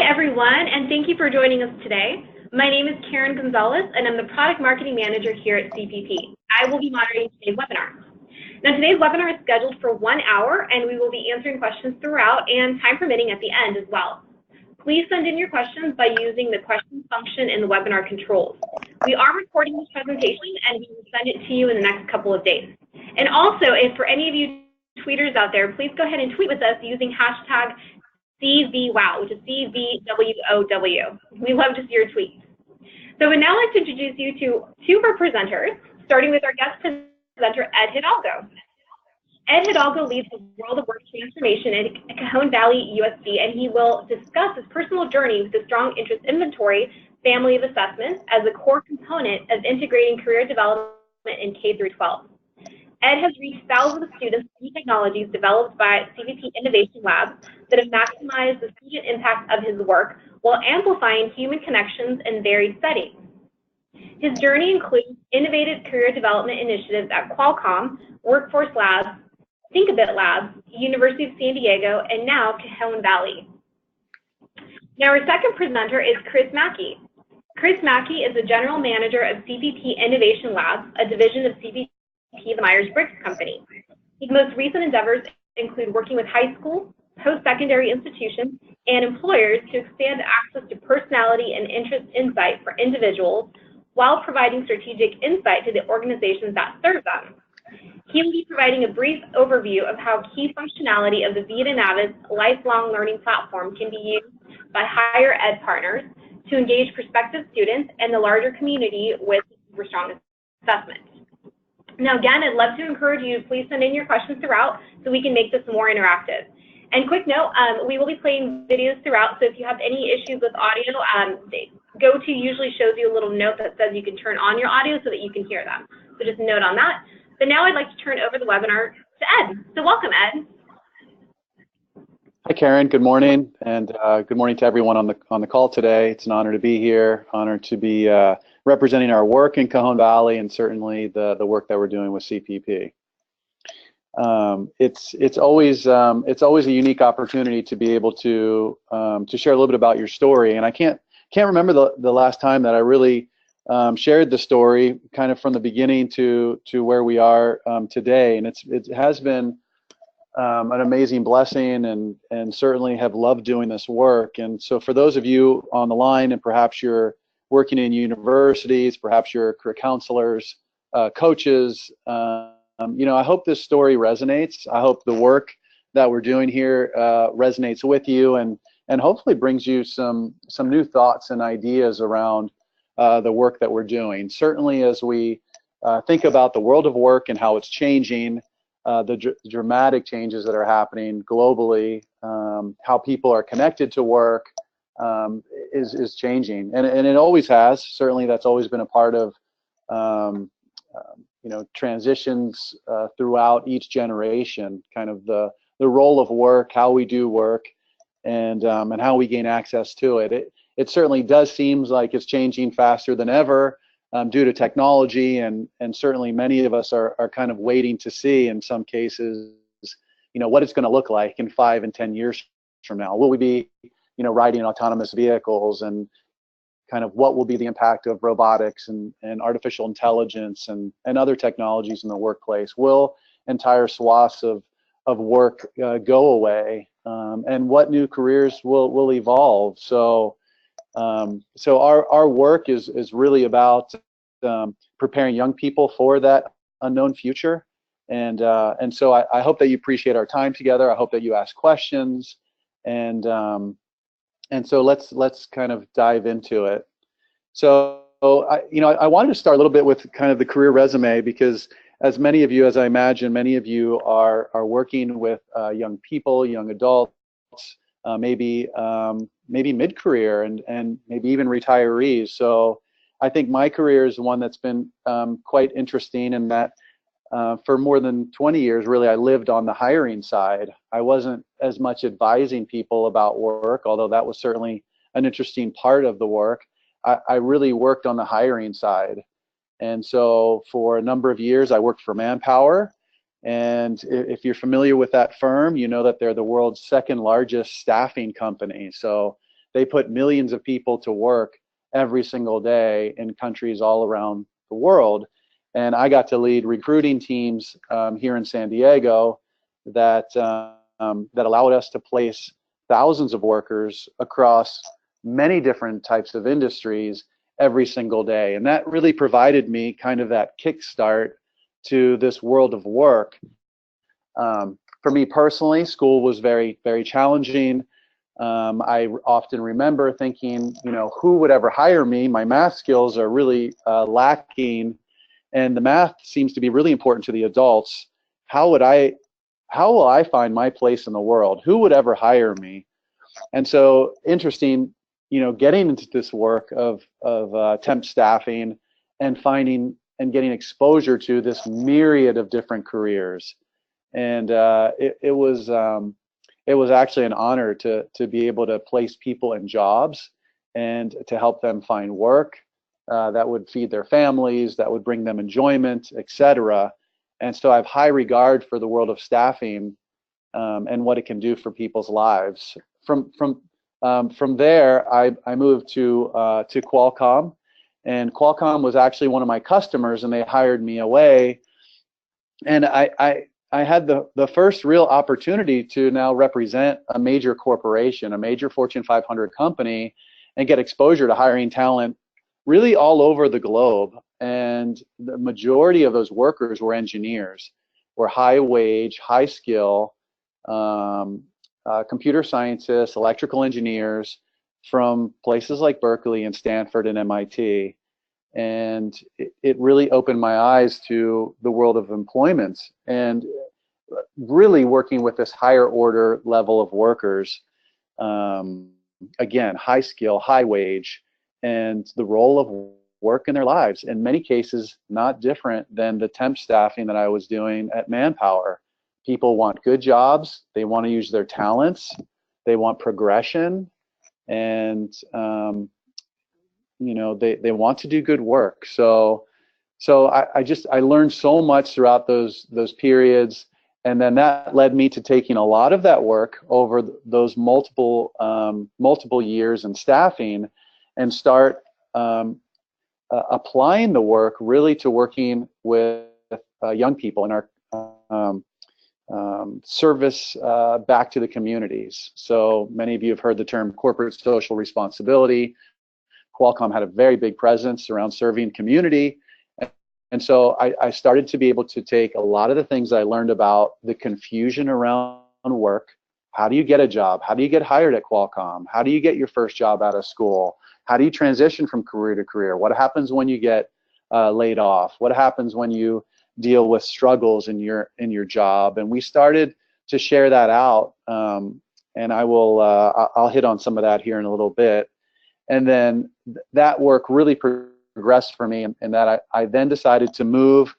everyone, and thank you for joining us today. My name is Karen Gonzalez, and I'm the Product Marketing Manager here at CPP. I will be moderating today's webinar. Now, today's webinar is scheduled for 1 hour, and we will be answering questions throughout and time permitting at the end as well. Please send in your questions by using the questions function in the webinar controls. We are recording this presentation, and we will send it to you in the next couple of days. And also, if for any of you tweeters out there, please go ahead and tweet with us using hashtag CVWOW, which is CVWOW. We love to see your tweets. So we'd now like to introduce you to two of our presenters, starting with our guest presenter, Ed Hidalgo. Ed Hidalgo leads the World of Work transformation at Cajon Valley USD, and he will discuss his personal journey with the strong interest inventory family of assessments as a core component of integrating career development in K through 12. Ed has reached thousands of students with new technologies developed by CBB Innovation Labs that have maximized the student impact of his work while amplifying human connections in varied settings. His journey includes innovative career development initiatives at Qualcomm, Workforce Labs, Think a Bit Labs, University of San Diego, and now Cajon Valley. Now our second presenter is Chris Mackey. Chris Mackey is the General Manager of CBB Innovation Labs, a division of CBB, the Myers-Briggs company. His most recent endeavors include working with high school, post-secondary institutions, and employers to expand access to personality and interest insight for individuals while providing strategic insight to the organizations that serve them. He will be providing a brief overview of how key functionality of the Vita Navis lifelong learning platform can be used by higher ed partners to engage prospective students and the larger community with super strong assessment. Now, again, I'd love to encourage you to please send in your questions throughout so we can make this more interactive. And quick note, we will be playing videos throughout, so if you have any issues with audio, GoTo usually shows you a little note that says you can turn on your audio so that you can hear them. So just a note on that. But now I'd like to turn over the webinar to Ed. So welcome, Ed. Hi, Karen. Good morning, and good morning to everyone on the call today. It's an honor to be here, honor to be representing our work in Cajon Valley, and certainly the work that we're doing with CPP. It's always a unique opportunity to be able to share a little bit about your story, and I can't remember the last time that I really shared the story kind of from the beginning to where we are today, and it has been an amazing blessing, and certainly have loved doing this work. And so for those of you on the line, and perhaps you're working in universities, perhaps you're career counselors, coaches, I hope this story resonates. I hope the work that we're doing here resonates with you, and hopefully brings you some new thoughts and ideas around the work that we're doing. Certainly as we think about the world of work and how it's changing, the dramatic changes that are happening globally, how people are connected to work, is changing, and it always has. Certainly, that's always been a part of transitions throughout each generation. Kind of the role of work, how we do work, and how we gain access to it. It certainly does seem like it's changing faster than ever due to technology, and certainly many of us are kind of waiting to see, in some cases, what it's going to look like in 5 and 10 years from now. Will we be riding autonomous vehicles, and kind of what will be the impact of robotics and artificial intelligence and other technologies in the workplace? Will entire swaths of work go away, and what new careers will evolve? So our work is really about preparing young people for that unknown future, and so I hope that you appreciate our time together. I hope that you ask questions, and so let's kind of dive into it. So I wanted to start a little bit with kind of the career resume, because as many of you, as I imagine, many of you are working with young people, young adults, maybe mid-career, and maybe even retirees. So I think my career is one that's been quite interesting, in that for more than 20 years, really, I lived on the hiring side. I wasn't as much advising people about work, although that was certainly an interesting part of the work. I really worked on the hiring side. And so for a number of years, I worked for Manpower. And if you're familiar with that firm, you know that they're the world's second largest staffing company. So they put millions of people to work every single day in countries all around the world. And I got to lead recruiting teams here in San Diego that that allowed us to place thousands of workers across many different types of industries every single day. And that really provided me kind of that kickstart to this world of work. For me personally, school was very, very challenging. I often remember thinking, you know, who would ever hire me? My math skills are really lacking, and the math seems to be really important to the adults. How will I find my place in the world? Who would ever hire me? And so, interesting, you know, getting into this work of temp staffing and finding and getting exposure to this myriad of different careers. And it was actually an honor to be able to place people in jobs and to help them find work that would feed their families, that would bring them enjoyment, etc. And so I have high regard for the world of staffing and what it can do for people's lives. From there, I moved to Qualcomm, and Qualcomm was actually one of my customers, and they hired me away. And I had the first real opportunity to now represent a major corporation, a major Fortune 500 company, and get exposure to hiring talent really all over the globe. And the majority of those workers were engineers, were high wage, high skill, computer scientists, electrical engineers from places like Berkeley and Stanford and MIT. And it really opened my eyes to the world of employment and really working with this higher order level of workers. Again, high skill, high wage, and the role of work in their lives. In many cases, not different than the temp staffing that I was doing at Manpower. People want good jobs, they want to use their talents, they want progression, and you know, they want to do good work. So I learned so much throughout those periods, and then that led me to taking a lot of that work over those multiple years in staffing, and start applying the work really to working with young people in our service back to the communities. So many of you have heard the term corporate social responsibility. Qualcomm had a very big presence around serving community. And so I started to be able to take a lot of the things I learned about the confusion around work. How do you get a job? How do you get hired at Qualcomm? How do you get your first job out of school? How do you transition from career to career? What happens when you get laid off? What happens when you deal with struggles in your job? And we started to share that out, and I'll hit on some of that here in a little bit. And then that work really progressed for me, and that I then decided to move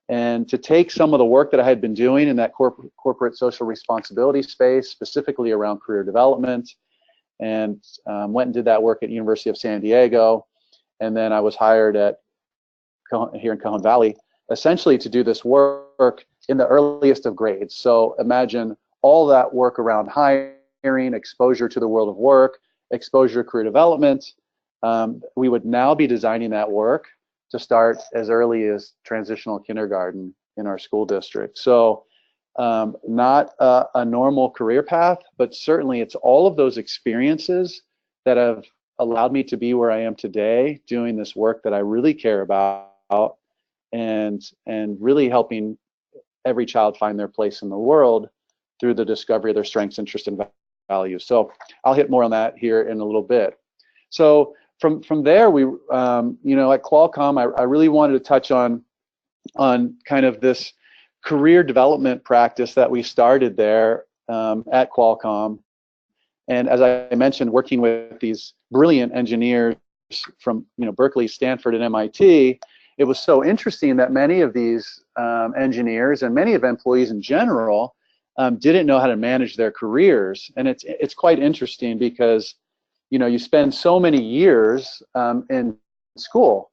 and to take some of the work that I had been doing in that corporate social responsibility space, specifically around career development, and went and did that work at University of San Diego. And then I was hired here in Cajon Valley, essentially to do this work in the earliest of grades. So imagine all that work around hiring, exposure to the world of work, exposure to career development. We would now be designing that work to start as early as transitional kindergarten in our school district. So not a normal career path, but certainly it's all of those experiences that have allowed me to be where I am today, doing this work that I really care about, and really helping every child find their place in the world through the discovery of their strengths, interests, and values. So I'll hit more on that here in a little bit. So from there, we, you know, at Qualcomm, I really wanted to touch on kind of this career development practice that we started there at Qualcomm. And as I mentioned, working with these brilliant engineers from, you know, Berkeley, Stanford, and MIT, it was so interesting that many of these engineers and many of employees in general didn't know how to manage their careers. And it's quite interesting because, you know, you spend so many years in school,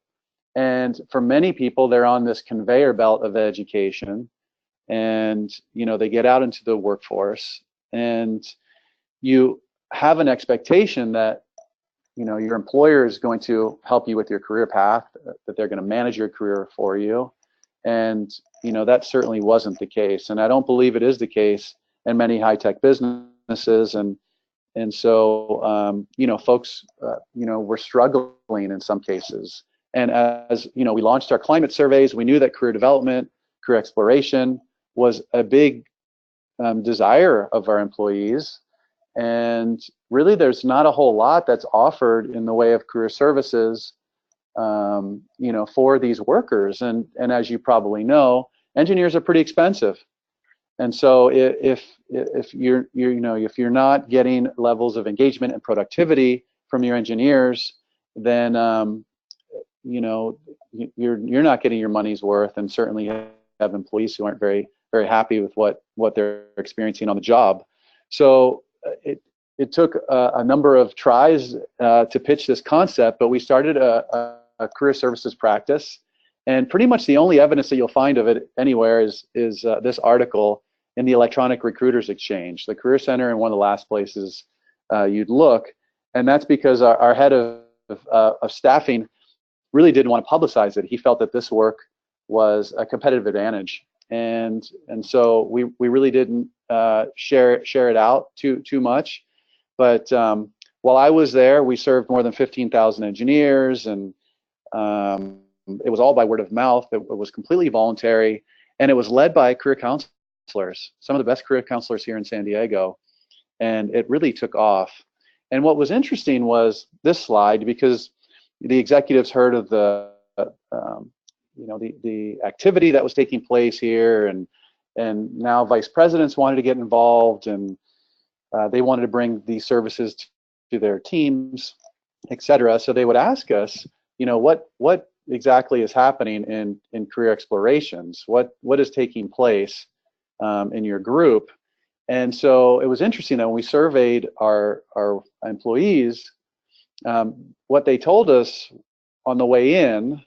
and for many people, they're on this conveyor belt of education, and, you know, they get out into the workforce, and you have an expectation that your employer is going to help you with your career path, that they're going to manage your career for you. And, that certainly wasn't the case. And I don't believe it is the case in many high-tech businesses. And so, folks, were struggling in some cases. And as, we launched our climate surveys, we knew that career development, career exploration was a big desire of our employees. And really, there's not a whole lot that's offered in the way of career services, for these workers. And as you probably know, engineers are pretty expensive. And so if you're not getting levels of engagement and productivity from your engineers, then you're not getting your money's worth, and certainly have employees who aren't very happy with what they're experiencing on the job. So it took a number of tries to pitch this concept, but we started a career services practice, and pretty much the only evidence that you'll find of it anywhere is this article in the Electronic Recruiters Exchange, the Career Center, and one of the last places you'd look. And that's because our head of staffing really didn't want to publicize it. He felt that this work was a competitive advantage, and so we really didn't share it out too much. But while I was there, we served more than 15,000 engineers, and it was all by word of mouth. It was completely voluntary, and it was led by career counselors, some of the best career counselors here in San Diego, and it really took off. And what was interesting was this slide, because the executives heard of the activity that was taking place here, and now vice presidents wanted to get involved, and they wanted to bring these services to their teams, etc. So they would ask us, what exactly is happening in career explorations? What is taking place in your group? And so it was interesting that when we surveyed our employees, what they told us on the way in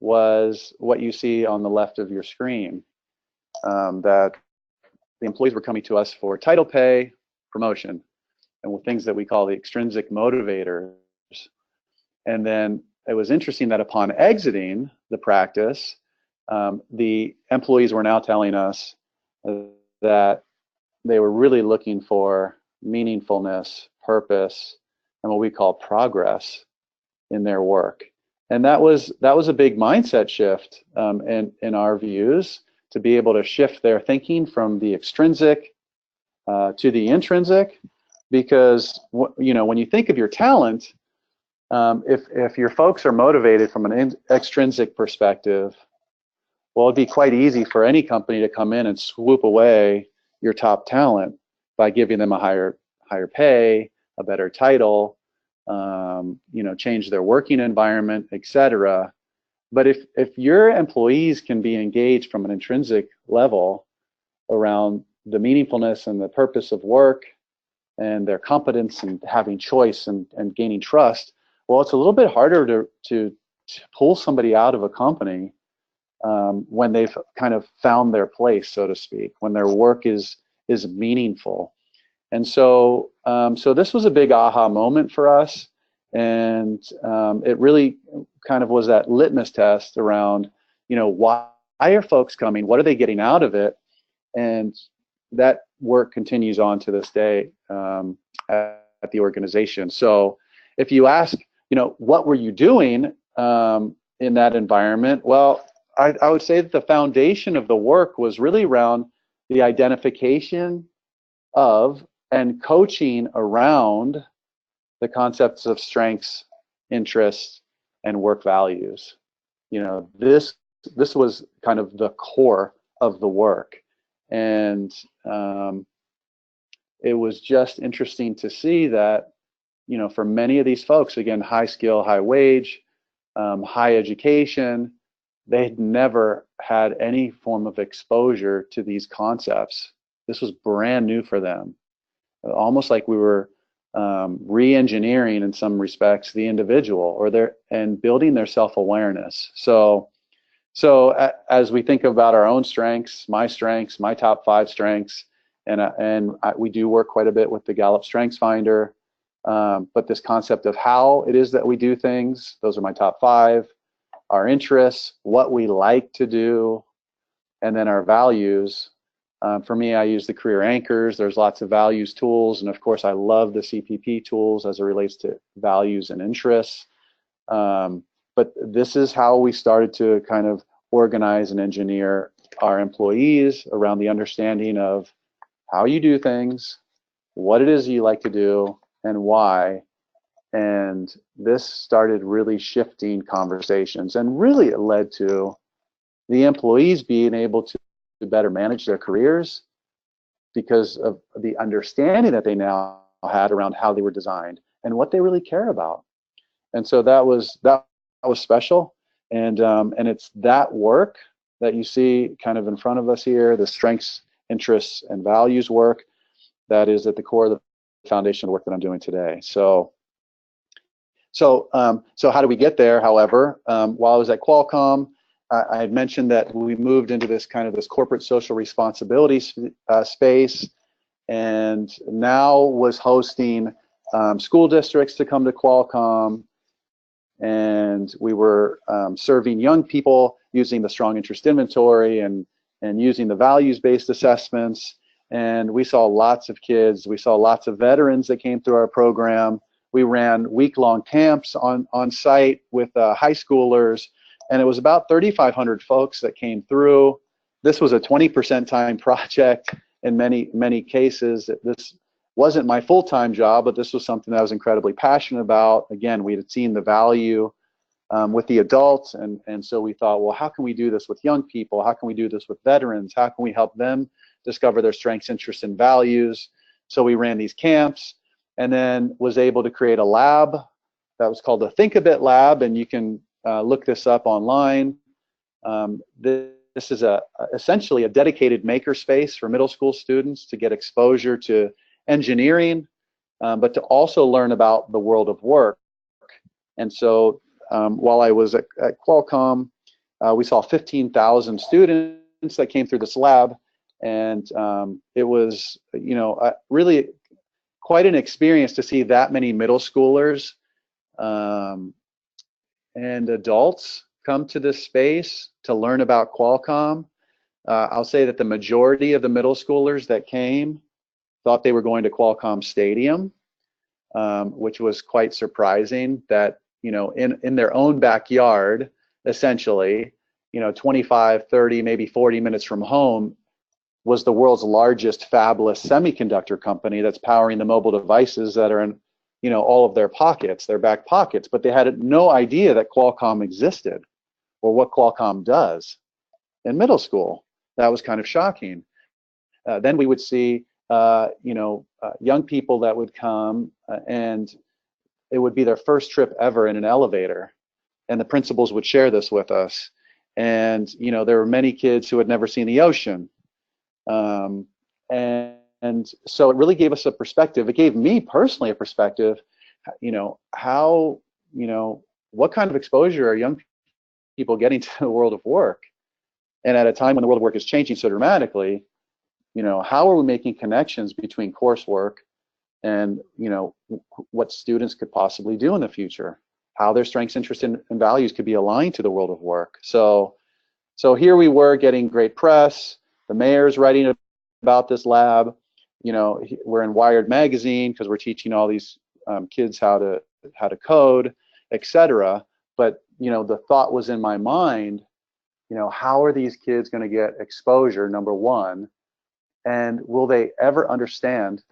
was what you see on the left of your screen, that the employees were coming to us for title pay, promotion, and with things that we call the extrinsic motivators. And then it was interesting that upon exiting the practice, the employees were now telling us that they were really looking for meaningfulness, purpose, and what we call progress in their work. And that was a big mindset shift in our views, to be able to shift their thinking from the extrinsic to the intrinsic. Because when you think of your talent, if your folks are motivated from an extrinsic perspective, well, it'd be quite easy for any company to come in and swoop away your top talent by giving them a higher pay, a better title, change their working environment, etc. But if your employees can be engaged from an intrinsic level around the meaningfulness and the purpose of work, and their competence and having choice and gaining trust, well, it's a little bit harder to pull somebody out of a company when they've kind of found their place, so to speak, when their work is meaningful. And so this was a big aha moment for us, and it really kind of was that litmus test around, why are folks coming? What are they getting out of it? And that work continues on to this day at the organization. So if you ask, what were you doing in that environment? Well, I would say that the foundation of the work was really around the identification of and coaching around the concepts of strengths, interests, and work values. This was kind of the core of the work. And it was just interesting to see that, for many of these folks, again, high skill, high wage, high education, they'd never had any form of exposure to these concepts. This was brand new for them, almost like we were re-engineering in some respects the individual and building their self-awareness. So as we think about our own strengths, my top 5 strengths, and we do work quite a bit with the Gallup Strengths Finder. but this concept of how it is that we do things, those are my top 5. Our interests, what we like to do, and then our values. For me, I use the career anchors. There's lots of values tools, and of course, I love the CPP tools as it relates to values and interests. But this is how we started to kind of organize and engineer our employees around the understanding of how you do things, what it is you like to do, and why. And this started really shifting conversations, and really it led to the employees being able to better manage their careers because of the understanding that they now had around how they were designed and what they really care about. And so that was special. And it's that work that you see kind of in front of us here, the strengths, interests, and values work, that is at the core of the foundation of work that I'm doing today. So how do we get there? However, while I was at Qualcomm, I had mentioned that we moved into this kind of this corporate social responsibility space, and now was hosting school districts to come to Qualcomm, and we were serving young people using the strong interest inventory and using the values-based assessments. And we saw lots of kids, we saw lots of veterans that came through our program. We ran week-long camps on site with high schoolers, and it was about 3,500 folks that came through. This was a 20% time project in many cases. This wasn't my full-time job, but this was something that I was incredibly passionate about. Again, we had seen the value with the adults, and so we thought, well, how can we do this with young people? How can we do this with veterans? How can we help them discover their strengths, interests, and values? So we ran these camps, and then was able to create a lab that was called the Think a Bit Lab, and you can look this up online. This is essentially a dedicated maker space for middle school students to get exposure to engineering, but to also learn about the world of work. And so while I was at Qualcomm, we saw 15,000 students that came through this lab, and it was, really quite an experience to see that many middle schoolers and adults come to this space to learn about Qualcomm. I'll say that the majority of the middle schoolers that came thought they were going to Qualcomm Stadium, which was quite surprising that, in their own backyard, essentially, 25, 30, maybe 40 minutes from home, was the world's largest fabless semiconductor company that's powering the mobile devices that are in, all of their pockets, their back pockets. But they had no idea that Qualcomm existed or what Qualcomm does in middle school. That was kind of shocking. Then we would see, young people that would come, and it would be their first trip ever in an elevator, and the principals would share this with us. And there were many kids who had never seen the ocean, and so it really gave us a perspective. It gave me personally a perspective. How what kind of exposure are young people getting to the world of work? And at a time when the world of work is changing so dramatically, how are we making connections between coursework and what students could possibly do in the future? How their strengths, interests, and values could be aligned to the world of work. So here we were getting great press. The mayor's writing about this lab. We're in Wired magazine because we're teaching all these kids how to code, etc. But the thought was in my mind, how are these kids going to get exposure, number one, and will they ever understand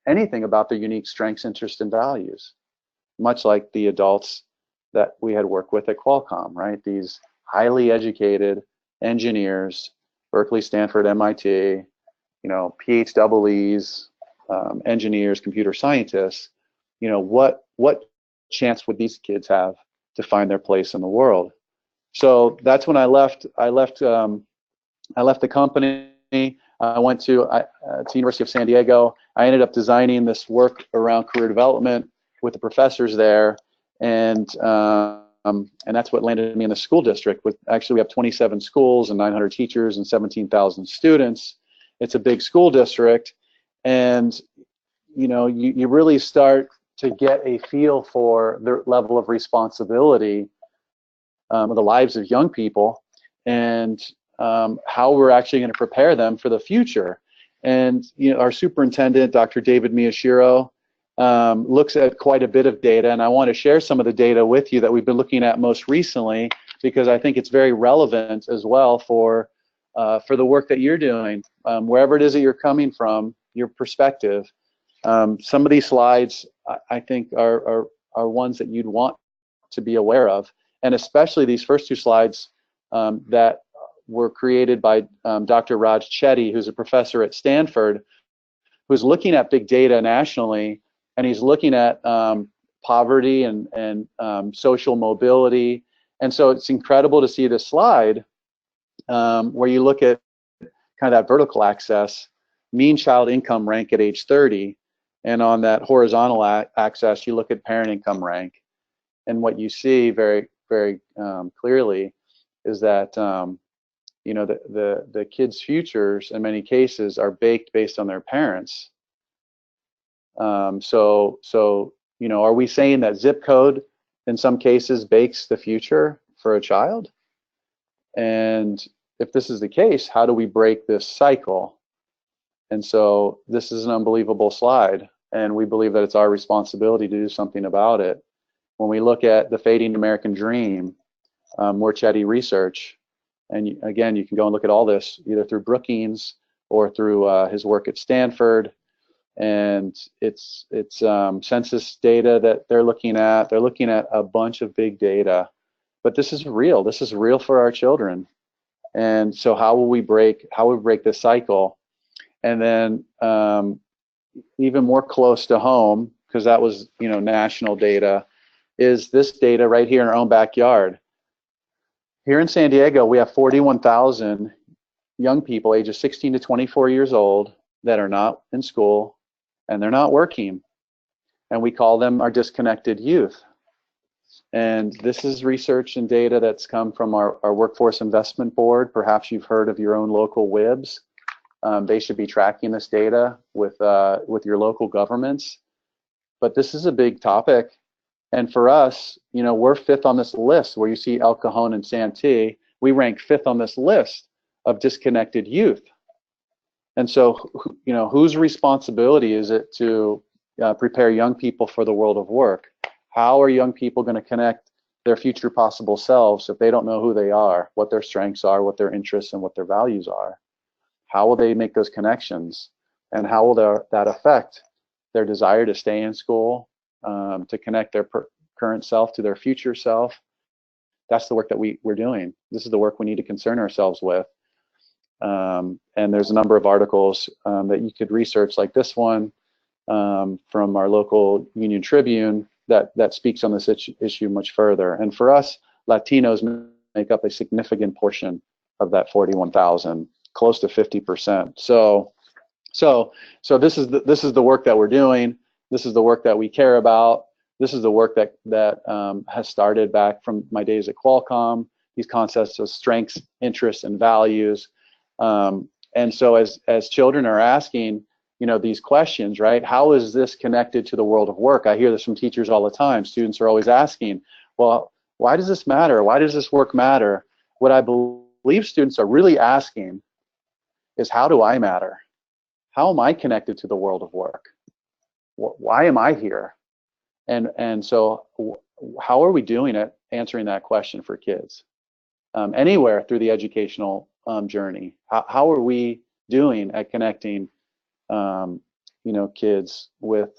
anything about their unique strengths, interests, and values? Much like the adults that we had worked with at Qualcomm, right? These highly educated engineers, Berkeley, Stanford, MIT, PhDs, engineers, computer scientists. What chance would these kids have to find their place in the world? So that's when I left. I left the company. I went to University of San Diego. I ended up designing this work around career development with the professors there, and that's what landed me in the school district. Actually, we have 27 schools and 900 teachers and 17,000 students. It's a big school district, and you really start to get a feel for the level of responsibility of the lives of young people, and how we're actually going to prepare them for the future. And our superintendent, Dr. David Miyashiro, looks at quite a bit of data, and I want to share some of the data with you that we've been looking at most recently, because I think it's very relevant as well for the work that you're doing, wherever it is that you're coming from, your perspective. Some of these slides, I think, are ones that you'd want to be aware of, and especially these first two slides that were created by Dr. Raj Chetty, who's a professor at Stanford, who's looking at big data nationally, and he's looking at poverty and social mobility. And so it's incredible to see this slide where you look at kind of that vertical axis, mean child income rank at age 30, and on that horizontal axis, you look at parent income rank. And what you see very, very clearly is that the kids' futures in many cases are baked based on their parents. So are we saying that zip code in some cases bakes the future for a child? And if this is the case, how do we break this cycle? And so this is an unbelievable slide, and we believe that it's our responsibility to do something about it. When we look at the fading American dream, more Chetty research, and again, you can go and look at all this either through Brookings or through his work at Stanford, and it's census data that they're looking at. They're looking at a bunch of big data, but this is real. This is real for our children. And so how will we break this cycle? And then even more close to home, because that was national data, is this data right here in our own backyard. Here in San Diego, we have 41,000 young people ages 16 to 24 years old that are not in school and they're not working. And we call them our disconnected youth. And this is research and data that's come from our Workforce Investment Board. Perhaps you've heard of your own local WIBs. They should be tracking this data with your local governments. But this is a big topic. And for us, we're fifth on this list where you see El Cajon and Santee. We rank fifth on this list of disconnected youth. And so, whose responsibility is it to prepare young people for the world of work? How are young people going to connect their future possible selves if they don't know who they are, what their strengths are, what their interests and what their values are? How will they make those connections? And how will that affect their desire to stay in school, to connect their current self to their future self? That's the work that we're doing. This is the work we need to concern ourselves with. And there's a number of articles that you could research, like this one from our local Union Tribune that speaks on this issue much further. And for us, Latinos make up a significant portion of that 41,000, close to 50%. So this is the work that we're doing. This is the work that we care about. This is the work that has started back from my days at Qualcomm. These concepts of strengths, interests, and values. And so as children are asking, these questions, right? How is this connected to the world of work? I hear this from teachers all the time. Students are always asking, well, why does this matter? Why does this work matter? What I believe students are really asking is, how do I matter? How am I connected to the world of work? Why am I here? And so how are we doing at answering that question for kids? Anywhere through the educational journey. How are we doing at connecting kids with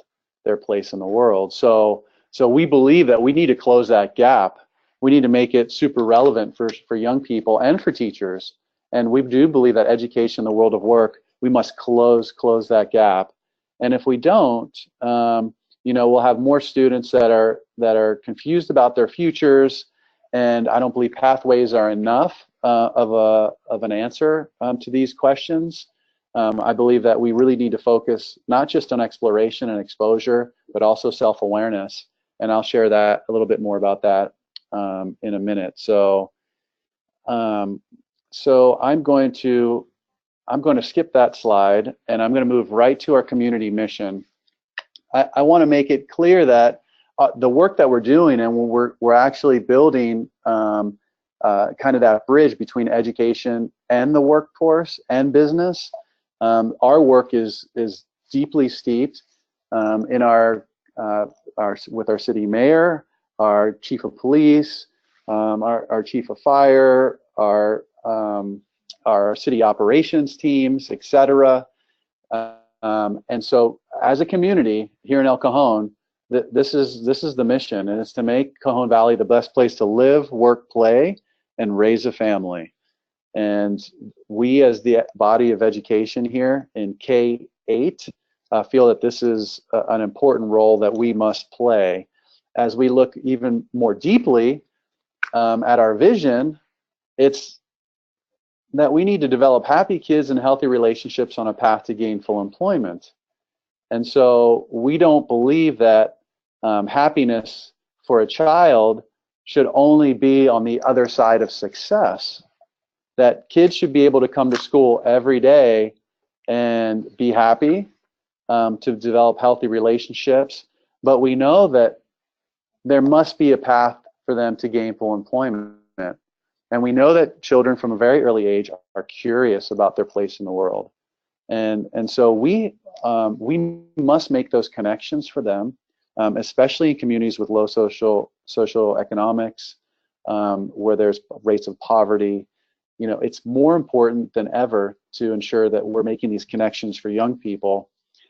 their place in the world? So we believe that we need to close that gap. We need to make it super relevant for young people and for teachers. And we do believe that education in the world of work, we must close that gap. And if we don't, we'll have more students that are confused about their futures. And I don't believe pathways are enough of an answer to these questions. I believe that we really need to focus not just on exploration and exposure, but also self-awareness. And I'll share that a little bit more about that in a minute. So I'm going to skip that slide, and I'm going to move right to our community mission. I want to make it clear that the work that we're doing, and we're actually building kind of that bridge between education and the workforce and business. Our work is deeply steeped in with our city mayor, our chief of police, our chief of fire, our city operations teams, etc. And so, as a community here in El Cajon, this is the mission, and it's to make Cajon Valley the best place to live, work, play, and raise a family. And we, as the body of education here in K-8, feel that this is an important role that we must play. As we look even more deeply at our vision, it's that we need to develop happy kids and healthy relationships on a path to gainful employment. And so we don't believe that happiness for a child should only be on the other side of success. That kids should be able to come to school every day and be happy, to develop healthy relationships. But we know that there must be a path for them to gainful employment. And we know that children from a very early age are curious about their place in the world. And so we must make those connections for them, especially in communities with low social economics, where there's rates of poverty. You know, it's more important than ever to ensure that we're making these connections for young people.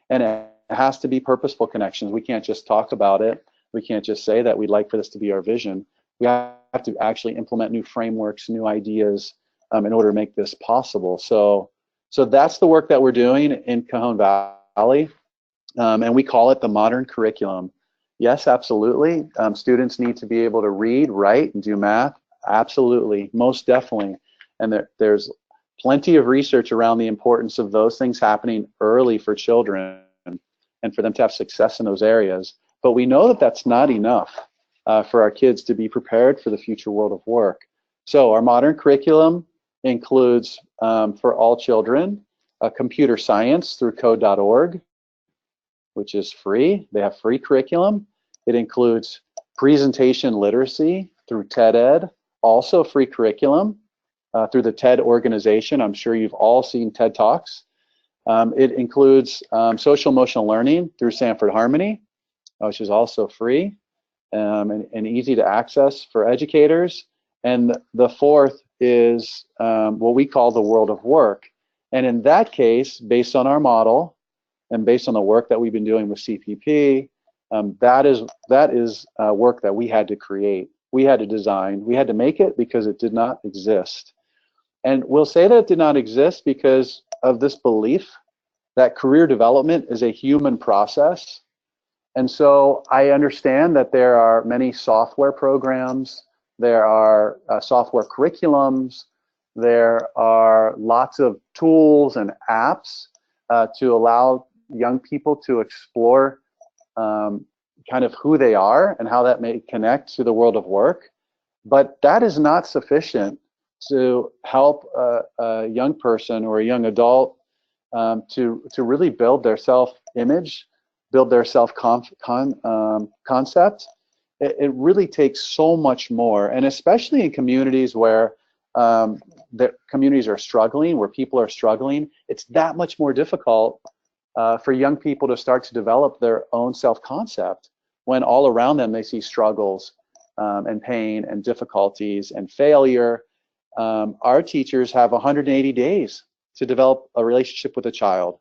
And it has to be purposeful connections. We can't just talk about it. We can't just say that we'd like for this to be our vision. We have to actually implement new frameworks, new ideas, in order to make this possible. So that's the work that we're doing in Cajon Valley, and we call it the modern curriculum. Yes, absolutely. Students need to be able to read, write, and do math. Absolutely, most definitely. And there's plenty of research around the importance of those things happening early for children and for them to have success in those areas. But we know that that's not enough for our kids to be prepared for the future world of work. So our modern curriculum includes, for all children, computer science through code.org, which is free. They have free curriculum. It includes presentation literacy through TED-Ed, also free curriculum through the TED organization. I'm sure you've all seen TED Talks. It includes social emotional learning through Sanford Harmony, which is also free and easy to access for educators. And the fourth is what we call the world of work. And in that case, based on our model and based on the work that we've been doing with CPP, that is work that we had to create. We had to design. We had to make it because it did not exist. And we'll say that it did not exist because of this belief that career development is a human process. And so I understand that there are many software programs, there are software curriculums, there are lots of tools and apps to allow young people to explore kind of who they are and how that may connect to the world of work. But that is not sufficient to help a young person or a young adult to really build their self-image, build their self-concept. It really takes so much more, and especially in communities where the communities are struggling, where people are struggling, it's that much more difficult for young people to start to develop their own self-concept when all around them they see struggles and pain and difficulties and failure. Our teachers have 180 days to develop a relationship with a child.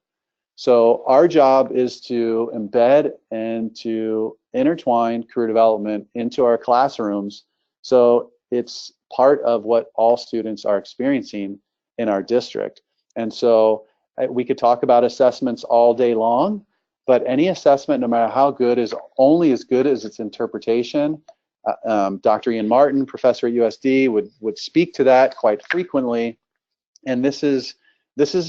So our job is to embed and to intertwine career development into our classrooms, so it's part of what all students are experiencing in our district. And so we could talk about assessments all day long, but any assessment, no matter how good, is only as good as its interpretation. Dr. Ian Martin, professor at USD, would speak to that quite frequently. And this is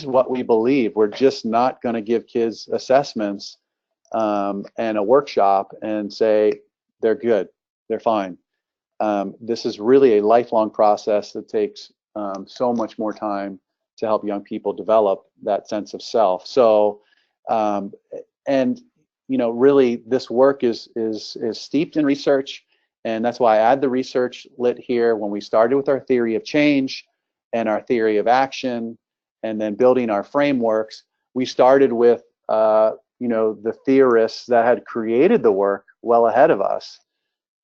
what we believe. We're just not going to give kids assessments and a workshop and say they're good, they're fine. This is really a lifelong process that takes so much more time to help young people develop that sense of self. So, and really this work is steeped in research, and that's why I add the research lit here. When we started with our theory of change and our theory of action, and then building our frameworks, we started with the theorists that had created the work well ahead of us,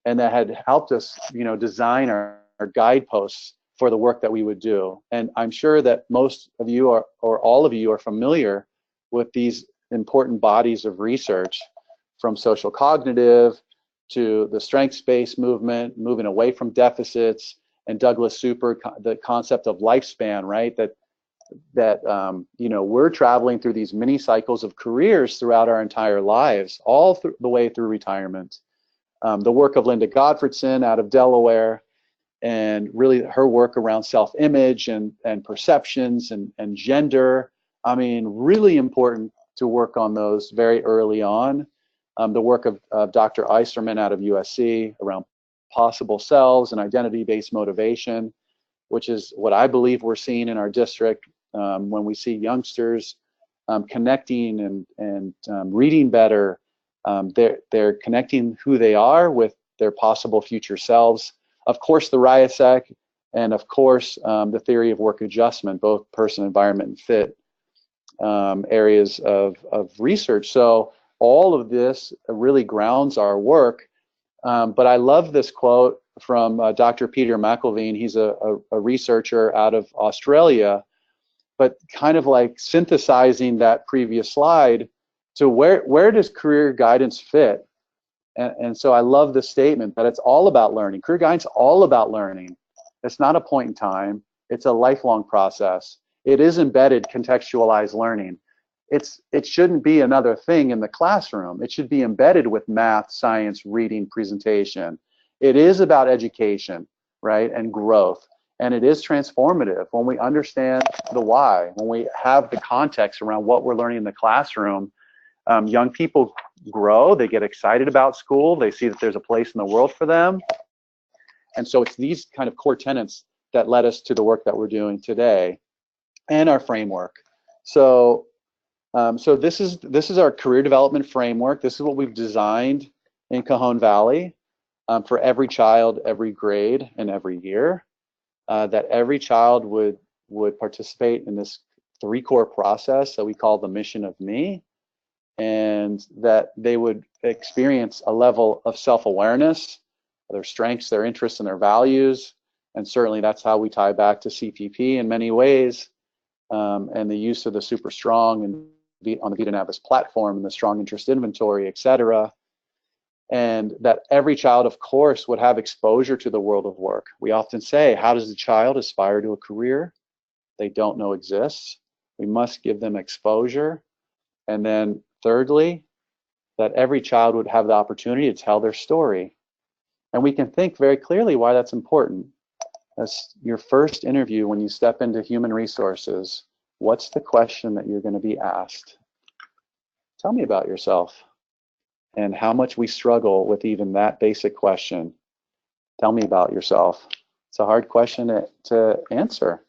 and that had helped us, design our guideposts for the work that we would do. And I'm sure that most of you or all of you are familiar with these important bodies of research, from social cognitive to the strengths-based movement, moving away from deficits, and Douglas Super, the concept of lifespan, right? That we're traveling through these mini cycles of careers throughout our entire lives, all the way through retirement. The work of Linda Gottfredson out of Delaware, and really her work around self-image and perceptions and gender. I mean, really important to work on those very early on. The work of Dr. Eiserman out of USC around possible selves and identity-based motivation, which is what I believe we're seeing in our district when we see youngsters connecting and reading better. They're connecting who they are with their possible future selves. Of course, the Riya Sec, and of course, the theory of work adjustment, both person, environment, and fit areas of research. So all of this really grounds our work. But I love this quote from Dr. Peter McElveen. He's a researcher out of Australia, but kind of like synthesizing that previous slide to where does career guidance fit? And so I love the statement that it's all about learning. Career guidance is all about learning. It's not a point in time. It's a lifelong process. It is embedded contextualized learning. It shouldn't be another thing in the classroom. It should be embedded with math, science, reading, presentation. It is about education, right, and growth. And it is transformative when we understand the why, when we have the context around what we're learning in the classroom. Young people grow, they get excited about school, they see that there's a place in the world for them. And so it's these kind of core tenets that led us to the work that we're doing today and our framework. So this is our career development framework. This is what we've designed in Cajon Valley for every child, every grade, and every year. That every child would participate in this 3 core process that we call the mission of me, and that they would experience a level of self-awareness, their strengths, their interests, and their values. And certainly that's how we tie back to CPP in many ways, and the use of the super strong and on the VitaNavis platform and the strong interest inventory, etc. And that every child, of course, would have exposure to the world of work. We often say, how does a child aspire to a career they don't know exists? We must give them exposure. And then thirdly, that every child would have the opportunity to tell their story. And we can think very clearly why that's important. As your first interview, when you step into human resources, what's the question that you're going to be asked? Tell me about yourself. And how much we struggle with even that basic question. Tell me about yourself. It's a hard question to answer,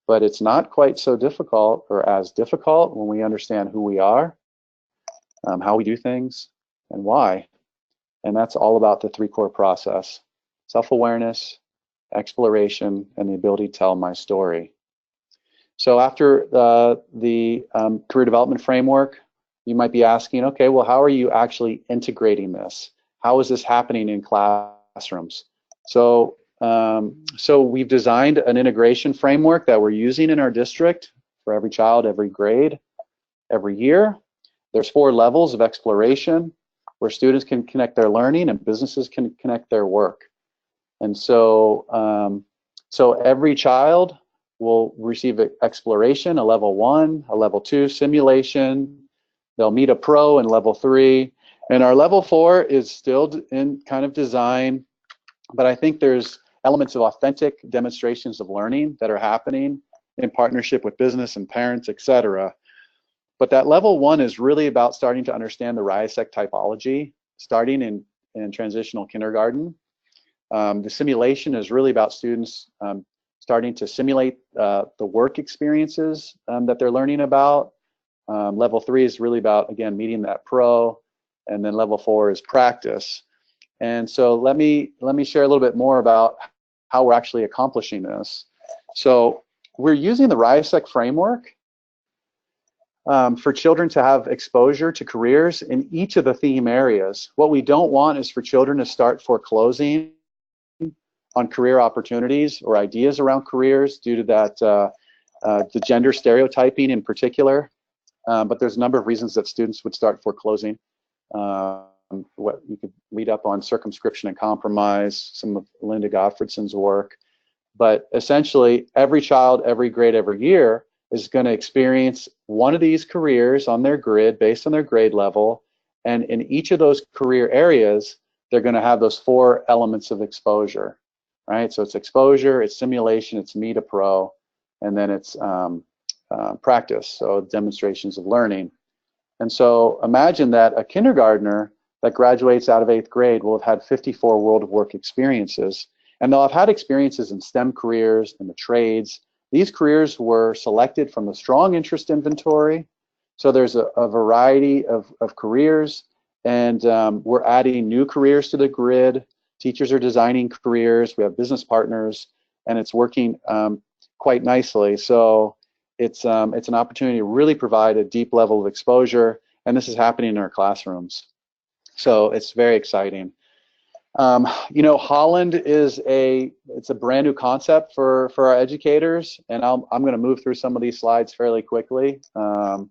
but it's not quite so difficult, or as difficult, when we understand who we are, how we do things, and why. And that's all about the 3 core process: self-awareness, exploration, and the ability to tell my story. So after the career development framework, you might be asking, okay, well, how are you actually integrating this? How is this happening in classrooms? So we've designed an integration framework that we're using in our district for every child, every grade, every year. There's 4 levels of exploration where students can connect their learning and businesses can connect their work. And so, so every child will receive exploration, a level 1, a level 2 simulation. They'll meet a pro in level 3. And our level 4 is still in kind of design, but I think there's elements of authentic demonstrations of learning that are happening in partnership with business and parents, etc. But that level 1 is really about starting to understand the Riya Sec typology, starting in transitional kindergarten. The simulation is really about students starting to simulate the work experiences that they're learning about. Level 3 is really about, again, meeting that pro. and then level 4 is practice. And so let me share a little bit more about how we're actually accomplishing this. So we're using the Riya Sec framework for children to have exposure to careers in each of the theme areas. What we don't want is for children to start foreclosing on career opportunities or ideas around careers due to that the gender stereotyping in particular. But there's a number of reasons that students would start foreclosing. What you could read up on circumscription and compromise, some of Linda Gottfredson's work. But essentially, every child, every grade, every year is going to experience one of these careers on their grid based on their grade level. And in each of those career areas, they're going to have those 4 elements of exposure, right? So it's exposure, it's simulation, it's meet a pro, and then it's practice, so demonstrations of learning. And so imagine that a kindergartner that graduates out of 8th grade will have had 54 world of work experiences. And they'll have had experiences in STEM careers, in the trades. These careers were selected from the strong interest inventory. So there's a variety of careers, and we're adding new careers to the grid. Teachers are designing careers. We have business partners, and it's working quite nicely. So it's an opportunity to really provide a deep level of exposure, and this is happening in our classrooms. So it's very exciting. You know, Holland is it's a brand new concept for our educators, and I'm going to move through some of these slides fairly quickly. But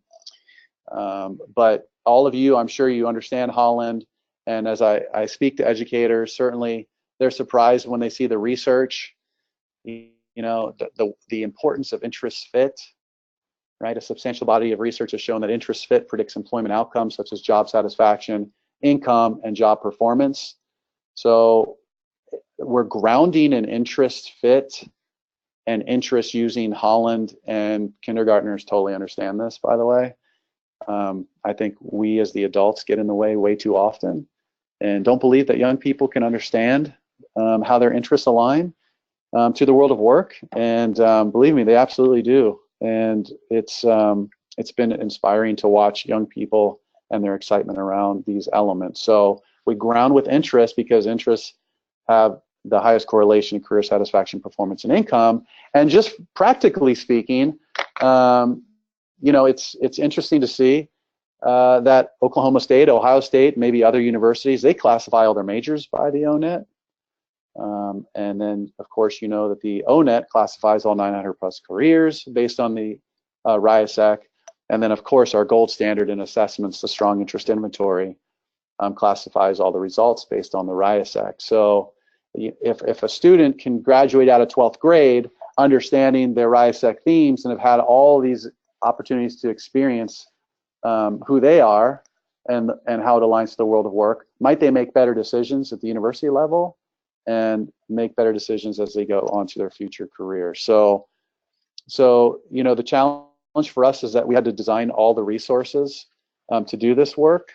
all of you, I'm sure you understand Holland, and as I speak to educators, certainly they're surprised when they see the research. You know, the importance of interest fit, right? A substantial body of research has shown that interest fit predicts employment outcomes such as job satisfaction, income, and job performance. So we're grounding in interest fit and interest using Holland, and kindergartners totally understand this, by the way. I think we as the adults get in the way too often and don't believe that young people can understand how their interests align to the world of work. And believe me, they absolutely do. And it's been inspiring to watch young people and their excitement around these elements. So we ground with interest because interests have the highest correlation to career satisfaction, performance, and income. And just practically speaking, you know, it's interesting to see that Oklahoma State, Ohio State, maybe other universities, they classify all their majors by the O-Net. And then, of course, you know that the O-Net classifies all 900 plus careers based on the Riya Sec. And then, of course, our gold standard in assessments, the strong interest inventory, classifies all the results based on the Riya Sec. So if a student can graduate out of 12th grade understanding their Riya Sec themes and have had all these opportunities to experience who they are and how it aligns to the world of work, might they make better decisions at the university level and make better decisions as they go on to their future career. So you know, the challenge for us is that we had to design all the resources to do this work.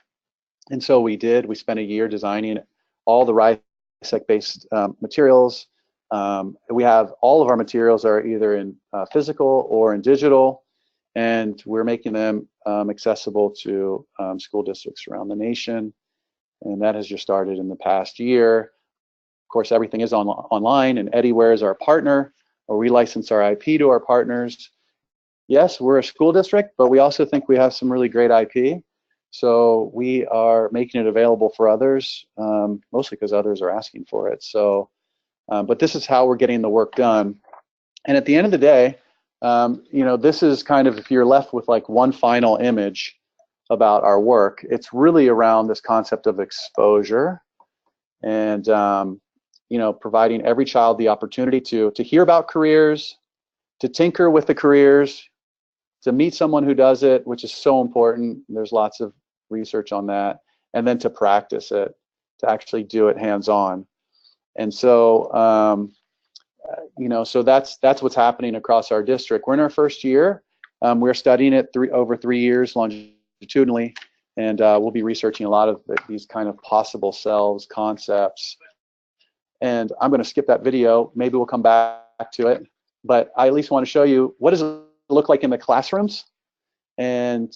And so we did. We spent a year designing all the Riya Sec based materials. We have all of our materials are either in physical or in digital, and we're making them accessible to school districts around the nation. And that has just started in the past year. Of course, everything is online, and Eddieware is our partner, or we license our IP to our partners. Yes, we're a school district, but we also think we have some really great IP. So we are making it available for others, mostly because others are asking for it. So, but this is how we're getting the work done. And at the end of the day, you know, this is kind of, if you're left with like one final image about our work, it's really around this concept of exposure and, you know, providing every child the opportunity to hear about careers, to tinker with the careers, to meet someone who does it, which is so important. There's lots of research on that, and then to practice it, to actually do it hands-on. And so, you know, so that's what's happening across our district. We're in our first year. We're studying it over 3 years longitudinally, and we'll be researching a lot of these kind of possible selves, concepts. And I'm going to skip that video. Maybe we'll come back to it. But I at least want to show you what does it look like in the classrooms. And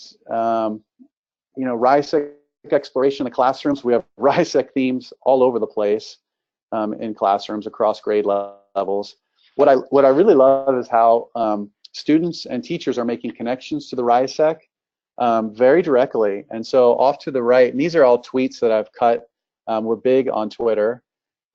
you know, Riya Sec exploration in the classrooms. We have Riya Sec themes all over the place in classrooms across grade levels. What I really love is how students and teachers are making connections to the Riya Sec very directly. And so off to the right, and these are all tweets that I've cut. We're big on Twitter.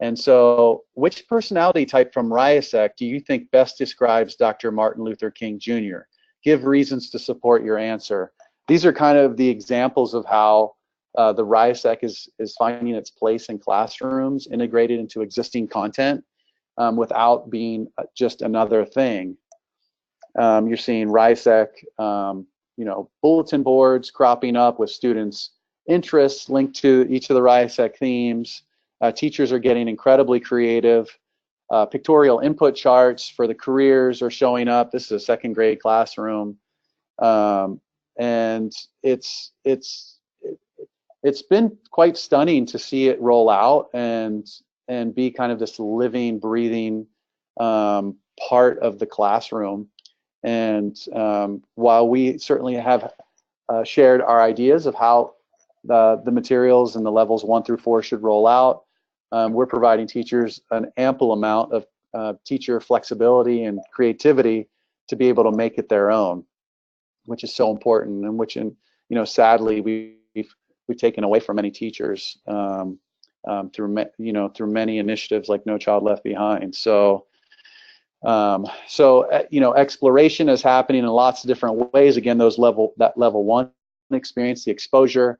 And so which personality type from Riya Sec do you think best describes Dr. Martin Luther King Jr.? Give reasons to support your answer. These are kind of the examples of how the Riya Sec is finding its place in classrooms, integrated into existing content without being just another thing. You're seeing Riya Sec, bulletin boards cropping up with students' interests linked to each of the Riya Sec themes. Teachers are getting incredibly creative. Pictorial input charts for the careers are showing up. This is a second grade classroom, and it's been quite stunning to see it roll out and be kind of this living, breathing part of the classroom. And while we certainly have shared our ideas of how the materials and the levels 1 through 4 should roll out, we're providing teachers an ample amount of teacher flexibility and creativity to be able to make it their own, which is so important, and which, sadly, we've taken away from many teachers through many initiatives like No Child Left Behind. So exploration is happening in lots of different ways. Again, that level 1 experience, the exposure.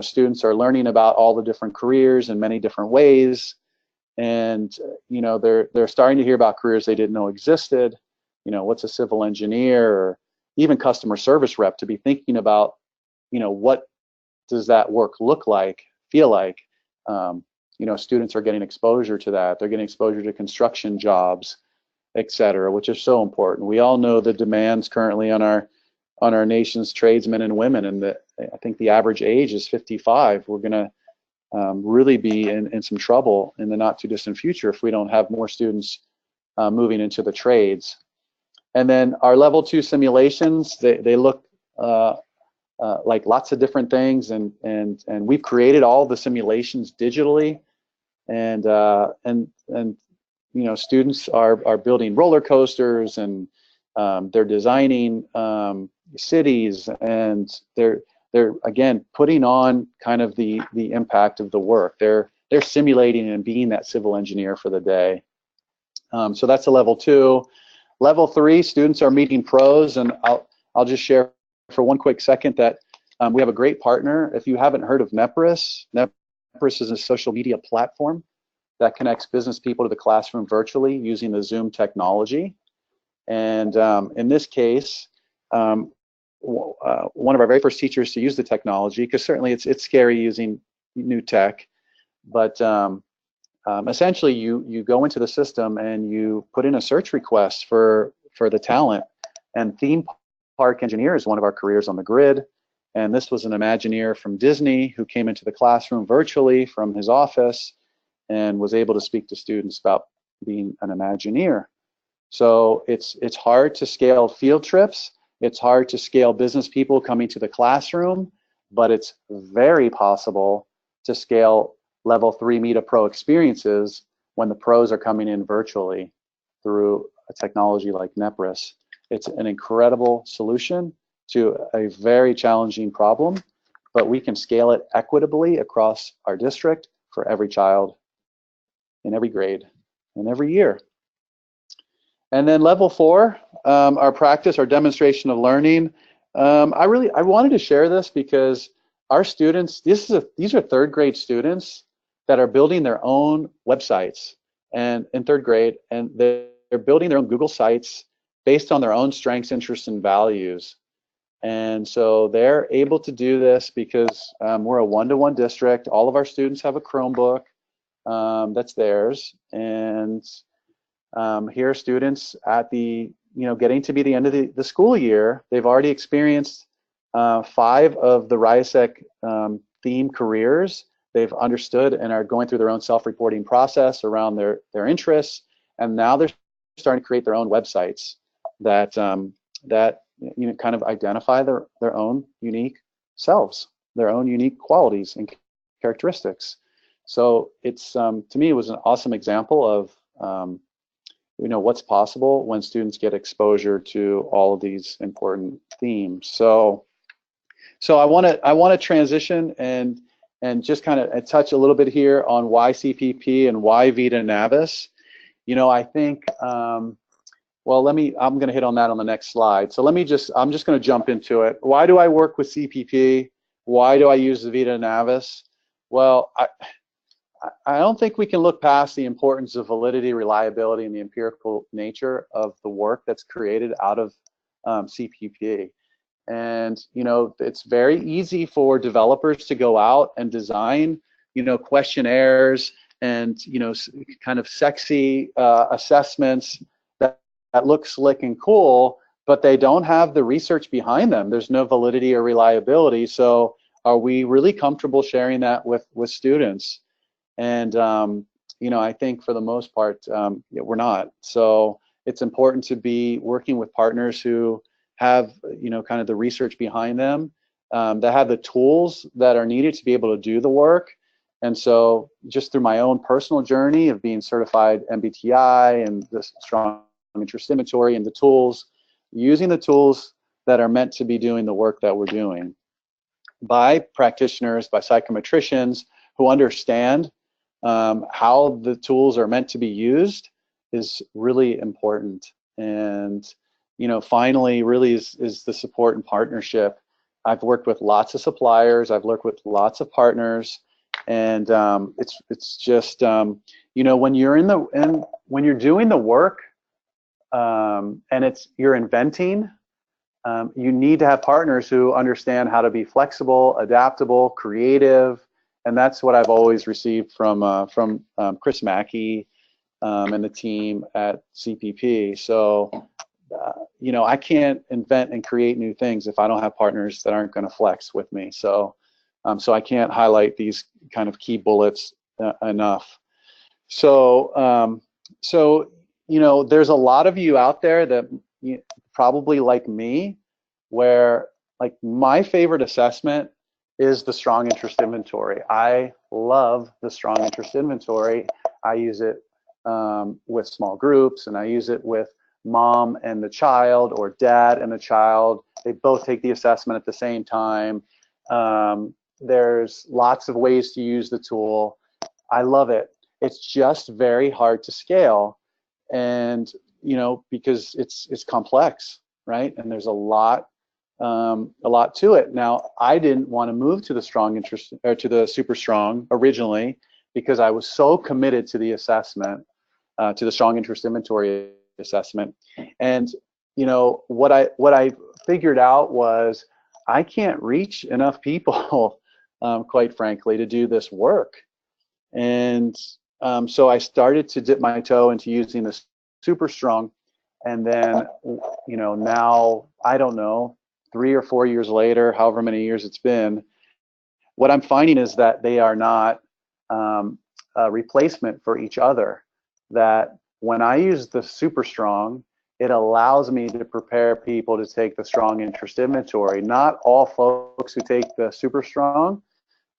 Students are learning about all the different careers in many different ways, and they're starting to hear about careers they didn't know existed. What's a civil engineer, or even customer service rep, to be thinking about, what does that work look like, feel like. Students are getting exposure to that. They're getting exposure to construction jobs, et cetera, which is so important. We all know the demands currently on our nation's tradesmen and women, and I think the average age is 55. We're going to really be in some trouble in the not too distant future if we don't have more students moving into the trades. And then our level 2 simulations, they look like lots of different things, and we've created all the simulations digitally, and students are building roller coasters, and they're designing cities, and they're again putting on kind of the impact of the work. They're simulating and being that civil engineer for the day. So that's a level 2. Level 3, students are meeting pros, and I'll just share for one quick second that we have a great partner. If you haven't heard of Nepris is a social media platform that connects business people to the classroom virtually using the Zoom technology. And in this case, one of our very first teachers to use the technology, because certainly it's scary using new tech, but essentially you go into the system and you put in a search request for the talent, and theme park engineer is one of our careers on the grid. And this was an Imagineer from Disney who came into the classroom virtually from his office and was able to speak to students about being an Imagineer. So it's hard to scale field trips. It's hard to scale business people coming to the classroom, but it's very possible to scale level 3 Meet a Pro experiences when the pros are coming in virtually through a technology like Nepris. It's an incredible solution to a very challenging problem, but we can scale it equitably across our district for every child in every grade and every year. And then level 4, our practice, our demonstration of learning. I wanted to share this because our students, these are 3rd grade students that are building their own websites and in 3rd grade, and they're building their own Google sites based on their own strengths, interests, and values. And so they're able to do this because we're a 1-to-1 district. All of our students have a Chromebook that's theirs, and here are students at the, getting to be the end of the school year. They've already experienced 5 of the Riya Sec theme careers. They've understood and are going through their own self-reporting process around their interests, and now they're starting to create their own websites that kind of identify their own unique selves. their own unique qualities and characteristics. So it's to me, it was an awesome example of what's possible when students get exposure to all of these important themes. So I want to transition and just kind of touch a little bit here on why CPP and why Vita Navis. I think well, I'm going to hit on that on the next slide. So I'm just going to jump into it. Why do I work with CPP? Why do I use the Vita Navis? Well, I don't think we can look past the importance of validity, reliability, and the empirical nature of the work that's created out of CPP. And it's very easy for developers to go out and design questionnaires and kind of sexy assessments that look slick and cool, but they don't have the research behind them. There's no validity or reliability. So are we really comfortable sharing that with students? And I think for the most part, we're not. So it's important to be working with partners who have kind of the research behind them, that have the tools that are needed to be able to do the work. And so just through my own personal journey of being certified MBTI and the strong interest inventory and the tools, using the tools that are meant to be doing the work that we're doing by practitioners, by psychometricians who understand how the tools are meant to be used is really important. And finally, really is the support and partnership. I've worked with lots of suppliers. I've worked with lots of partners, and it's just when you're doing the work, and you're inventing, you need to have partners who understand how to be flexible, adaptable, creative, and that's what I've always received from Chris Mackey and the team at CPP. So I can't invent and create new things if I don't have partners that aren't going to flex with me. So I can't highlight these kind of key bullets enough. So there's a lot of you out there that probably like me, where like my favorite assessment is the strong interest inventory. I love the strong interest inventory. I use it with small groups, and I use it with mom and the child, or dad and the child. They both take the assessment at the same time. There's lots of ways to use the tool. I love it. It's just very hard to scale, and because it's complex, right? And there's a lot to it. Now, I didn't want to move to the strong interest, or to the super strong originally, because I was so committed to the assessment, to the strong interest inventory assessment. And what I figured out was I can't reach enough people, quite frankly, to do this work. And so I started to dip my toe into using this super strong, and then now, I don't know, 3 or 4 years later, however many years it's been, what I'm finding is that they are not a replacement for each other. That when I use the super strong, it allows me to prepare people to take the strong interest inventory. Not all folks who take the super strong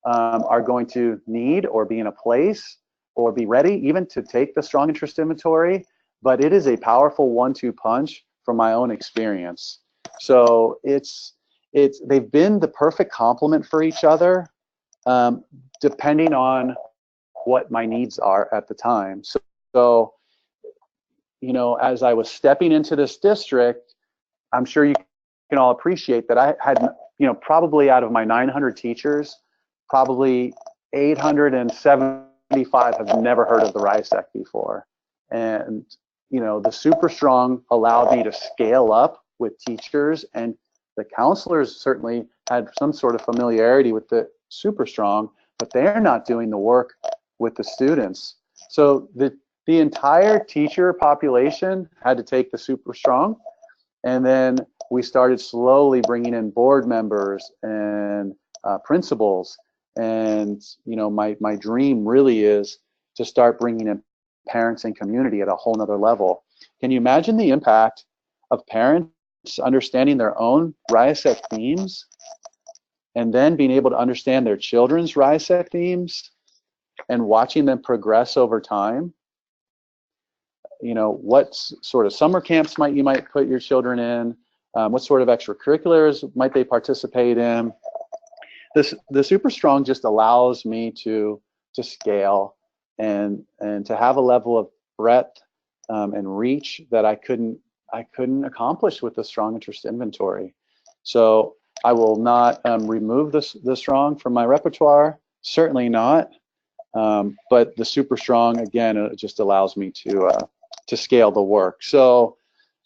are going to need or be in a place or be ready even to take the strong interest inventory, but it is a powerful 1-2 punch from my own experience. So they've been the perfect complement for each other, depending on what my needs are at the time. So as I was stepping into this district, I'm sure you can all appreciate that I had, probably out of my 900 teachers, probably 875 have never heard of the Riya Sec before. And, the super strong allowed me to scale up with teachers, and the counselors certainly had some sort of familiarity with the super strong, but they're not doing the work with the students. So the entire teacher population had to take the super strong, and then we started slowly bringing in board members and principals. And my dream really is to start bringing in parents and community at a whole nother level. Can you imagine the impact of parents understanding their own Riya Sec themes and then being able to understand their children's Riya Sec themes and watching them progress over time. You know, what sort of summer camps you might put your children in, what sort of extracurriculars might they participate in. The Super Strong just allows me to scale and to have a level of breadth and reach that I couldn't accomplish with the Strong Interest inventory. So I will not remove the Strong from my repertoire, certainly not. But the Super Strong, again, it just allows me to scale the work. So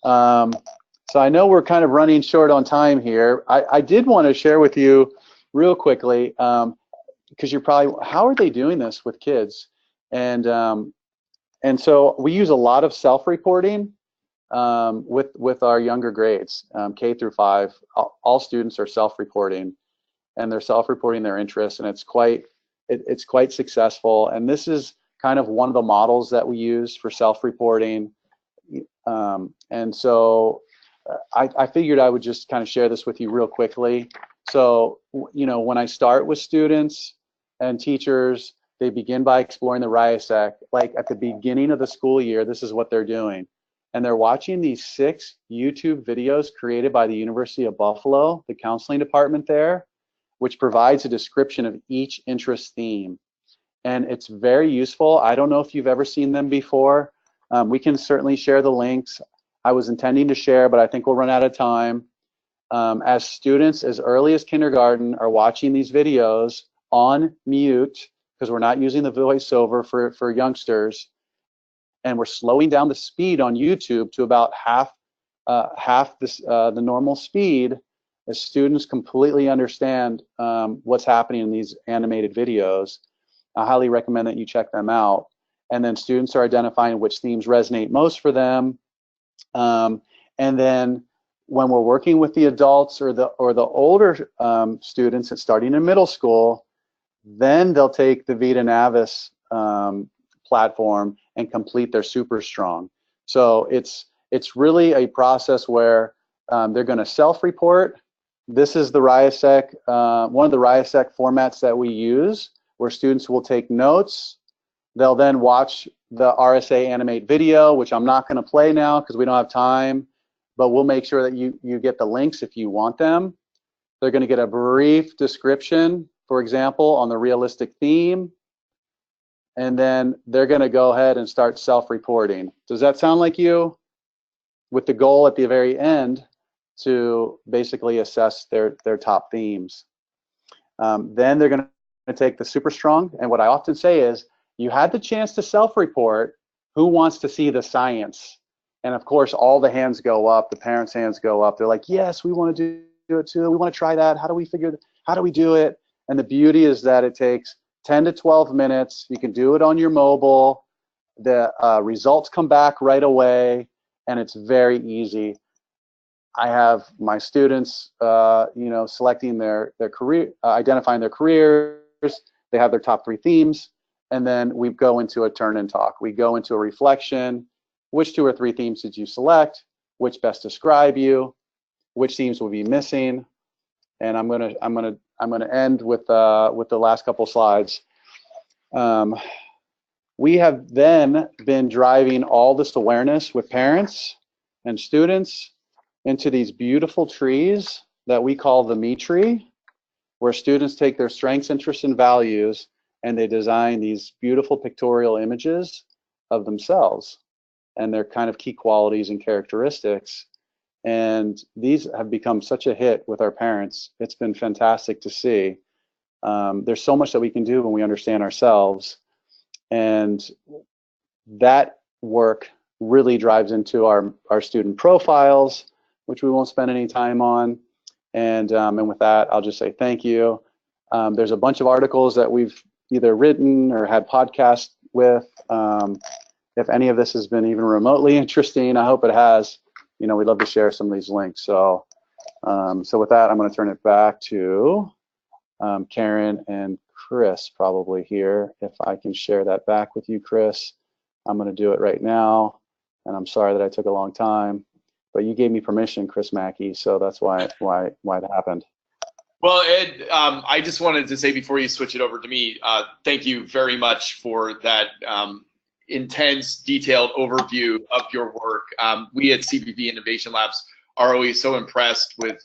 so I know we're kind of running short on time here. I did want to share with you real quickly, because you're probably, how are they doing this with kids? And so we use a lot of self-reporting with our younger grades, K through 5. All students are self-reporting, and they're self-reporting their interests, and it's quite successful. And this is kind of one of the models that we use for self-reporting. And so I figured I would just kind of share this with you real quickly. So, you know, when I start with students and teachers, they begin by exploring the Riya Sec. Like at the beginning of the school year, this is what they're doing. And they're watching these 6 YouTube videos created by the University of Buffalo, the counseling department there, which provides a description of each interest theme. And it's very useful. I don't know if you've ever seen them before. We can certainly share the links. I was intending to share, but I think we'll run out of time. As students as early as kindergarten are watching these videos on mute, because we're not using the voiceover for youngsters, and we're slowing down the speed on YouTube to about half the normal speed, as students completely understand what's happening in these animated videos. I highly recommend that you check them out. And then students are identifying which themes resonate most for them. And then when we're working with the adults or the older students that's starting in middle school, then they'll take the Vita Navis platform and complete their Super Strong. So it's really a process where they're going to self-report. This is the Riya Sec, one of the Riya Sec formats that we use, where students will take notes. They'll then watch the RSA animate video, which I'm not going to play now because we don't have time, but we'll make sure that you get the links if you want them. They're going to get a brief description, for example, on the realistic theme, and then they're going to go ahead and start self-reporting. Does that sound like you? With the goal at the very end to basically assess their top themes. Then they're going to take the Super Strong, and what I often say is, you had the chance to self-report. Who wants to see the science? And of course, all the hands go up. The parents' hands go up. They're like, yes, we want to do it too. We want to try that. How do we do it? And the beauty is that it takes 10 to 12 minutes. You can do it on your mobile. The results come back right away, and it's very easy. I have my students, selecting their career, identifying their careers. They have their top 3 themes. And then we go into a turn and talk. We go into a reflection. Which 2 or 3 themes did you select? Which best describe you? Which themes will be missing? And I'm gonna end with the last couple slides. We have then been driving all this awareness with parents and students into these beautiful trees that we call the Me Tree, where students take their strengths, interests, and values, and they design these beautiful pictorial images of themselves and their kind of key qualities and characteristics. And these have become such a hit with our parents. It's been fantastic to see. There's so much that we can do when we understand ourselves. And that work really drives into our student profiles, which we won't spend any time on. And with that, I'll just say thank you. There's a bunch of articles that we've either written or had podcasts with. If any of this has been even remotely interesting, I hope it has. We'd love to share some of these links. So with that, I'm going to turn it back to Karen and Chris probably here. If I can share that back with you, Chris, I'm going to do it right now. And I'm sorry that I took a long time, but you gave me permission, Chris Mackey, so that's why it happened. Well, Ed, I just wanted to say before you switch it over to me, thank you very much for that intense, detailed overview of your work. We at CBB Innovation Labs are always so impressed with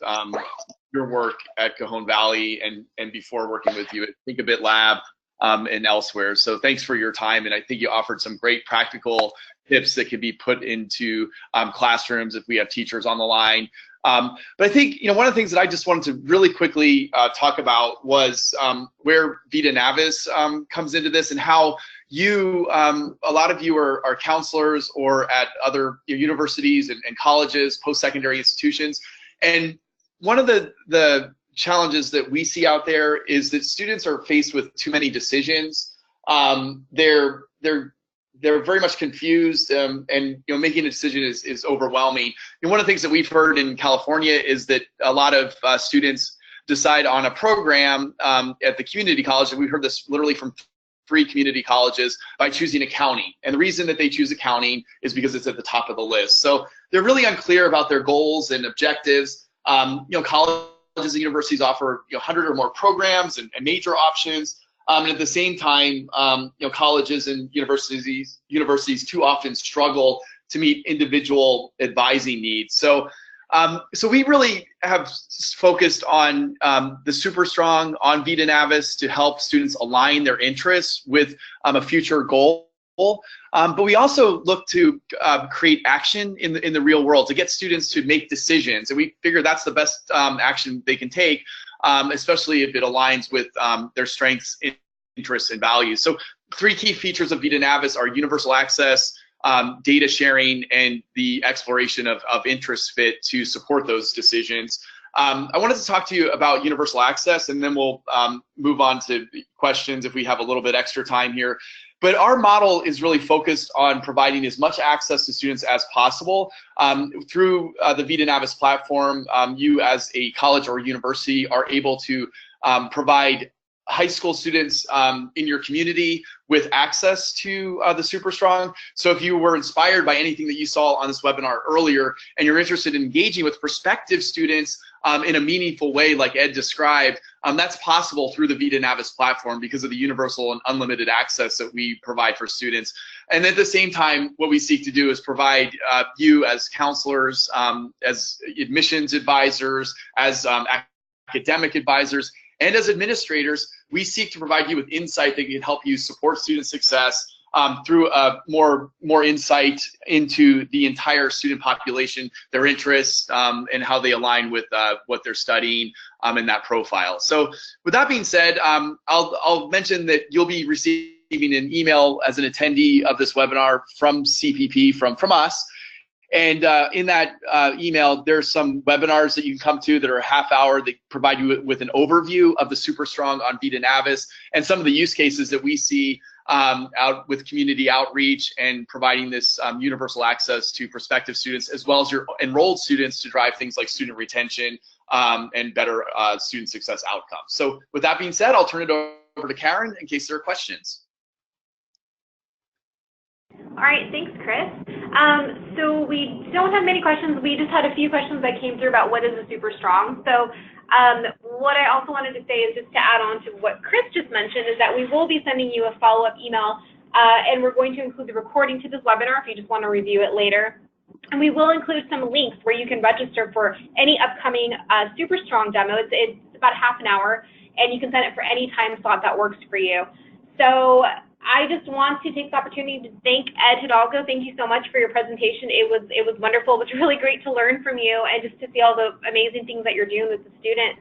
your work at Cajon Valley and before working with you at Think a Bit Lab and elsewhere. So thanks for your time, and I think you offered some great practical tips that could be put into classrooms if we have teachers on the line. But I think, one of the things that I just wanted to really quickly talk about was where Vita Navis comes into this, and how you, a lot of you are counselors or at other universities and colleges, post-secondary institutions. And one of the challenges that we see out there is that students are faced with too many decisions. They're very much confused, and making a decision is overwhelming. And one of the things that we've heard in California is that a lot of students decide on a program at the community college, and we heard this literally from 3 community colleges, by choosing accounting. And the reason that they choose accounting is because it's at the top of the list. So they're really unclear about their goals and objectives. Colleges and universities offer 100 or more programs and major options. And at the same time, colleges and universities too often struggle to meet individual advising needs. So we really have focused on the Super Strong, on Vita Navis, to help students align their interests with a future goal. But we also look to create action in the real world to get students to make decisions, and we figure that's the best action they can take, especially if it aligns with their strengths, interests, and values. So 3 key features of Vita Navis are universal access, data sharing, and the exploration of interest fit to support those decisions. I wanted to talk to you about universal access, and then we'll move on to questions if we have a little bit extra time here. But our model is really focused on providing as much access to students as possible. Through the Vita Navis platform, you as a college or university are able to provide high school students in your community with access to the Super Strong. So if you were inspired by anything that you saw on this webinar earlier, and you're interested in engaging with prospective students in a meaningful way like Ed described, that's possible through the Vita Navis platform because of the universal and unlimited access that we provide for students. And at the same time, what we seek to do is provide you as counselors, as admissions advisors, as academic advisors, and as administrators, we seek to provide you with insight that can help you support student success through more insight into the entire student population, their interests, and how they align with what they're studying in that profile. So with that being said, I'll mention that you'll be receiving an email as an attendee of this webinar from CPP, from us. And in that email, there's some webinars that you can come to that are a half hour that provide you with an overview of the Super Strong on Vita Navis and some of the use cases that we see out with community outreach and providing this universal access to prospective students, as well as your enrolled students, to drive things like student retention and better student success outcomes. So with that being said, I'll turn it over to Karen in case there are questions. All right, thanks, Chris. So we don't have many questions. We just had a few questions that came through about what is a Super Strong. So what I also wanted to say is, just to add on to what Chris just mentioned, is that we will be sending you a follow-up email, and we're going to include the recording to this webinar if you just want to review it later. And we will include some links where you can register for any upcoming Super Strong demo. It's about half an hour, and you can send it for any time slot that works for you. So I just want to take the opportunity to thank Ed Hidalgo. Thank you so much for your presentation. It was wonderful. It was really great to learn from you and just to see all the amazing things that you're doing with the students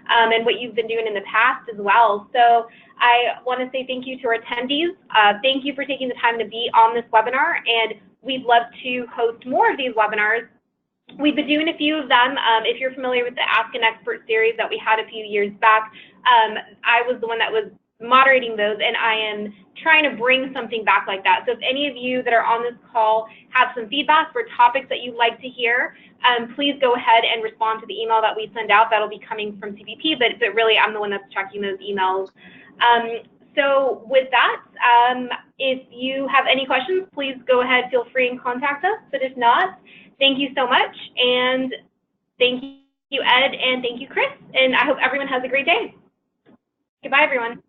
and what you've been doing in the past as well. So I want to say thank you to our attendees. Thank you for taking the time to be on this webinar, and we'd love to host more of these webinars. We've been doing a few of them. If you're familiar with the Ask an Expert series that we had a few years back, I was the one that was moderating those, and I am trying to bring something back like that. So if any of you that are on this call have some feedback for topics that you'd like to hear, please go ahead and respond to the email that we send out. That'll be coming from CBP, but really I'm the one that's checking those emails. So with that, if you have any questions, please go ahead, feel free and contact us. But if not, thank you so much, and thank you, Ed, and thank you, Chris. And I hope everyone has a great day. Goodbye, everyone.